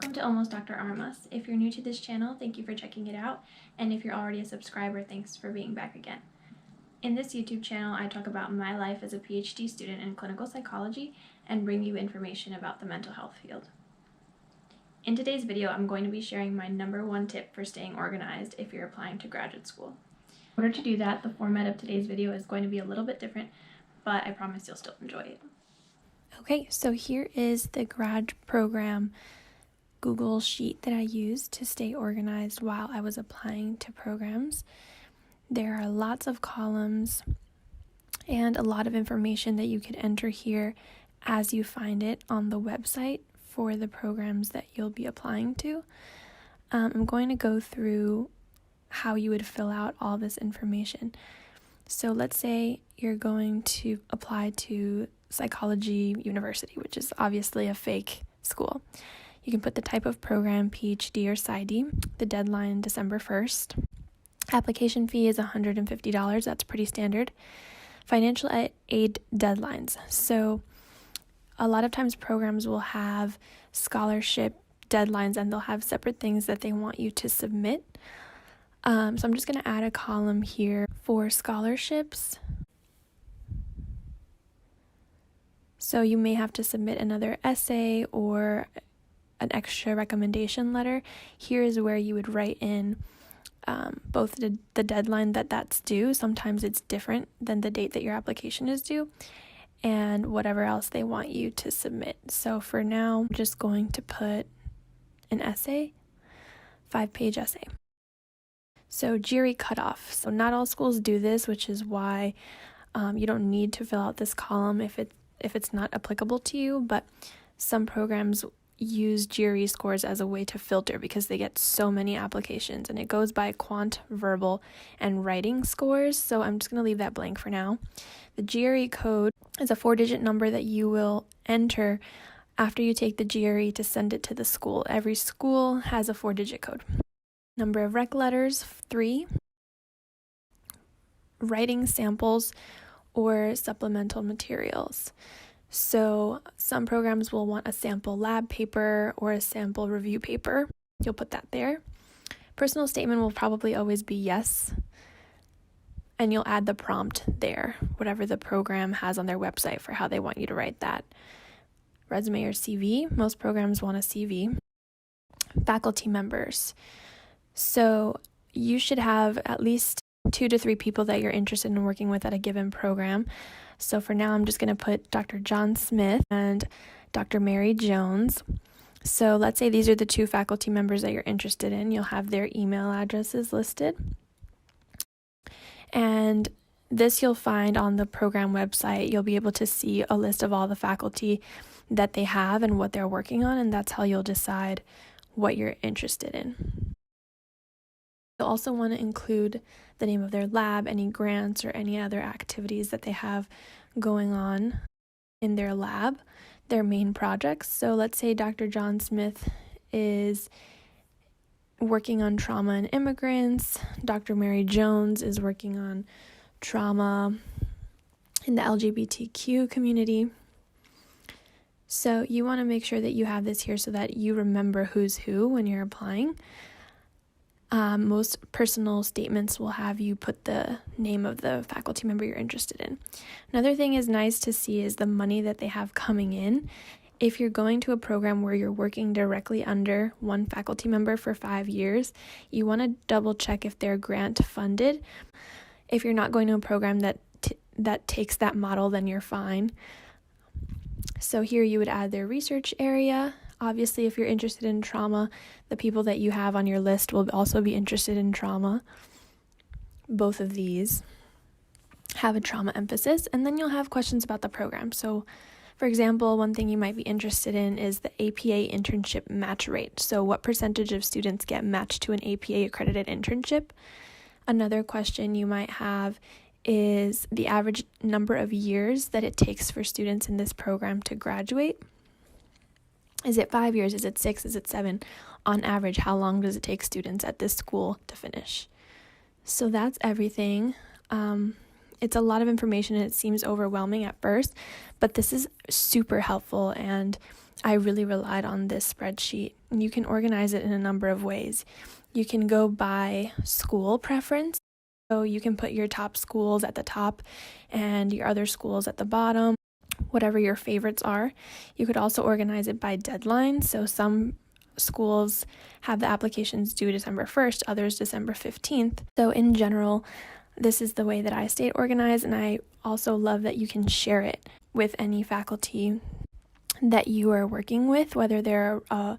Welcome to Almost Dr. Armas. If you're new to this channel, thank you for checking it out, and if you're already a subscriber, thanks for being back again. In this YouTube channel, I talk about my life as a PhD student in clinical psychology and bring you information about the mental health field. In today's video, I'm going to be sharing my #1 tip for staying organized if you're applying to graduate school. In order to do that, the format of today's video is going to be a little bit different, but I promise you'll still enjoy it. Okay, so here is the Grad program Google Sheet that I used to stay organized while I was applying to programs. There are lots of columns and a lot of information that you could enter here as you find it on the website for the programs that you'll be applying to. I'm going to go through how you would fill out all this information. So let's say you're going to apply to Psychology University, which is obviously a fake school. You can put the type of program, PhD or PsyD, the deadline December 1st. Application fee is $150, that's pretty standard. Financial aid deadlines. So a lot of times programs will have scholarship deadlines and they'll have separate things that they want you to submit. So I'm just going to add a column here for scholarships. So you may have to submit another essay or an extra recommendation letter. Here is where you would write in both the deadline that's due. Sometimes it's different than the date that your application is due, and whatever else they want you to submit. So for now, I'm just going to put an essay, 5-page essay. So GRE cutoff. So not all schools do this, which is why you don't need to fill out this column if it's not applicable to you, but some programs use GRE scores as a way to filter because they get so many applications, and it goes by quant, verbal, and writing scores. So I'm just going to leave that blank for now. The GRE code is a 4-digit number that you will enter after you take the GRE to send it to the school. Every school has a 4-digit code. Number of rec letters, 3. Writing samples or supplemental materials. So some programs will want a sample lab paper or a sample review paper. You'll put that there. Personal statement will probably always be yes. And you'll add the prompt there, whatever the program has on their website for how they want you to write that. Resume or CV. Most programs want a CV. Faculty members. So you should have at least 2 to 3 people that you're interested in working with at a given program. So for now, I'm just going to put Dr. John Smith and Dr. Mary Jones. So let's say these are the 2 faculty members that you're interested in. You'll have their email addresses listed. And this you'll find on the program website. You'll be able to see a list of all the faculty that they have and what they're working on, and that's how you'll decide what you're interested in. You'll also want to include the name of their lab, any grants, or any other activities that they have going on in their lab, their main projects. So let's say Dr. John Smith is working on trauma and immigrants. Dr. Mary Jones is working on trauma in the LGBTQ community. So you want to make sure that you have this here so that you remember who's who when you're applying. Most personal statements will have you put the name of the faculty member you're interested in. Another thing is nice to see is the money that they have coming in. If you're going to a program where you're working directly under one faculty member for 5 years, you want to double check if they're grant funded. If you're not going to a program that takes that model, then you're fine. So here you would add their research area. Obviously, if you're interested in trauma, the people that you have on your list will also be interested in trauma. Both of these have a trauma emphasis, and then you'll have questions about the program. So, for example, one thing you might be interested in is the APA internship match rate. So what percentage of students get matched to an APA accredited internship? Another question you might have is the average number of years that it takes for students in this program to graduate. Is it 5 years? Is it 6? Is it 7? On average, how long does it take students at this school to finish? So that's everything. It's a lot of information and it seems overwhelming at first, but this is super helpful and I really relied on this spreadsheet. You can organize it in a number of ways. You can go by school preference. So you can put your top schools at the top and your other schools at the bottom, whatever your favorites are. You could also organize it by deadline. So some schools have the applications due December 1st, others December 15th. So in general, this is the way that I stayed organized, and I also love that you can share it with any faculty that you are working with, whether they're a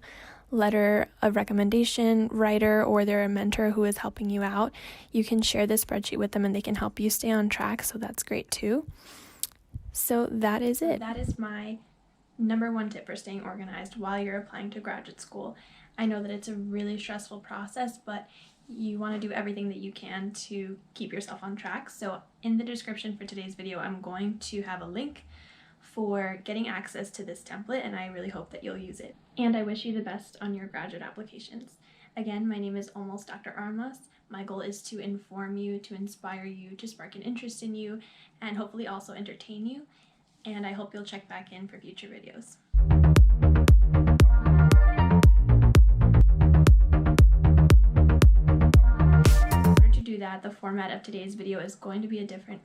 letter of recommendation writer or they're a mentor who is helping you out. You can share this spreadsheet with them and they can help you stay on track, so that's great too. So that is it. That is my number one tip for staying organized while you're applying to graduate school. I know that it's a really stressful process, but you want to do everything that you can to keep yourself on track. So in the description for today's video, I'm going to have a link for getting access to this template, and I really hope that you'll use it. And I wish you the best on your graduate applications. Again, my name is Almost Dr. Armas. My goal is to inform you, to inspire you, to spark an interest in you, and hopefully also entertain you. And I hope you'll check back in for future videos. In order to do that, the format of today's video is going to be a different